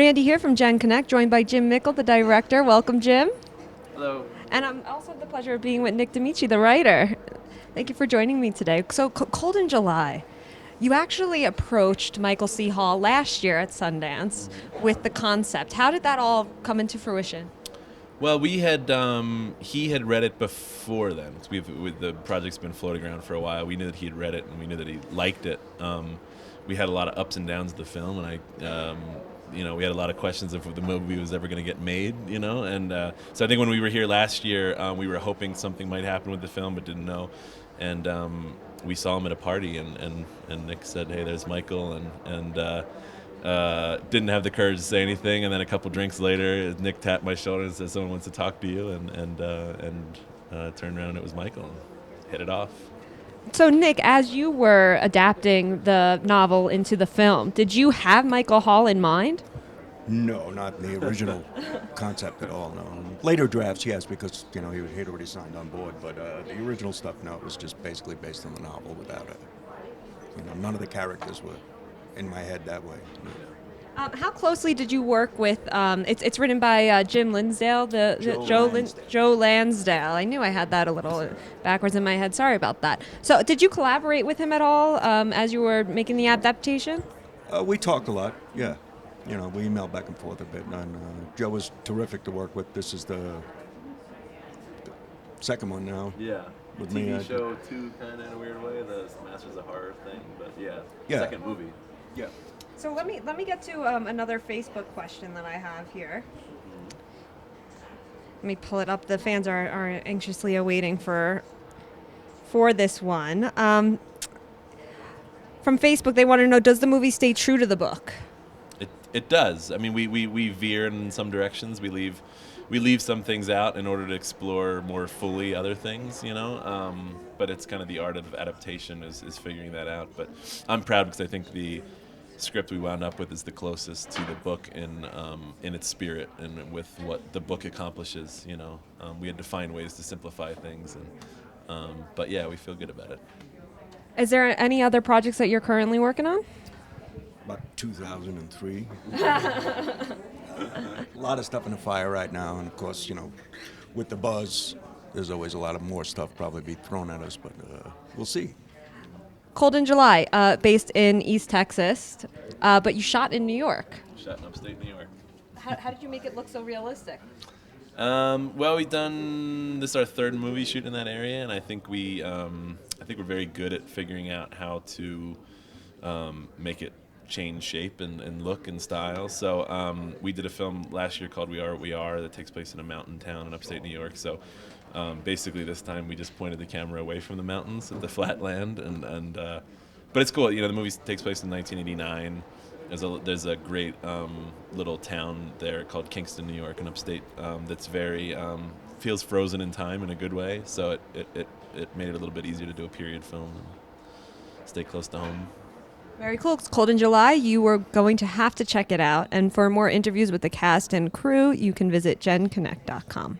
Randy here from genConnect, joined by Jim Mickle, the director. Welcome, Jim. Hello. And I'm also have the pleasure of being with Nick Damici, the writer. Thank you for joining me today. So, Cold in July. You actually approached Michael C. Hall last year at Sundance with the concept. How did that all come into fruition? Well, he had read it before then. The project's been floating around for a while. We knew that he had read it, and we knew that he liked it. We had a lot of ups and downs of the film, and we had a lot of questions if the movie was ever going to get made, and so I think when we were here last year, we were hoping something might happen with the film, but didn't know, and we saw him at a party, and Nick said, "Hey, there's Michael," and didn't have the courage to say anything, and then a couple drinks later, Nick tapped my shoulder and said, "Someone wants to talk to you," and turned around and it was Michael, and hit it off. So, Nick, as you were adapting the novel into the film, did you have Michael Hall in mind? No, not the original concept at all, no. Later drafts, yes, because, he had already signed on board, but the original stuff, no, it was just basically based on the novel without it. None of the characters were in my head that way. How closely did you work with, it's written by Jim Lansdale, Joe Lansdale. I knew I had that a little backwards in my head. Sorry about that. So did you collaborate with him at all as you were making the adaptation? We talked a lot, yeah. We emailed back and forth a bit, and Joe was terrific to work with. This is the second one now. Yeah. With TV me, show too, kind of in a weird way, the Masters of Horror thing, but yeah. Second movie. Yeah. So let me get to another Facebook question that I have here. Let me pull it up. The fans are anxiously awaiting for this one. From Facebook, they want to know, does the movie stay true to the book? It does. I mean, we veer in some directions. We leave some things out in order to explore more fully other things, but it's kind of the art of adaptation is figuring that out. But I'm proud because I think the script we wound up with is the closest to the book in its spirit and with what the book accomplishes. We had to find ways to simplify things, but yeah, we feel good about it. Is there any other projects that you're currently working on? About 2003. A lot of stuff in the fire right now, and of course, with the buzz, there's always a lot of more stuff probably be thrown at us, but we'll see. Cold in July, based in East Texas, but you shot in New York. Shot in upstate New York. How did you make it look so realistic? Well, we've done this is our third movie shoot in that area, and I think we're very good at figuring out how to make it change shape and look and style. So we did a film last year called We Are What We Are that takes place in a mountain town in upstate New York. So basically this time we just pointed the camera away from the mountains at the flat land, but it's cool. The movie takes place in 1989. There's a great little town there called Kingston, New York, in upstate that's very feels frozen in time in a good way. So it made it a little bit easier to do a period film and stay close to home. Very cool. It's Cold in July. You are going to have to check it out. And for more interviews with the cast and crew, you can visit genConnect.com.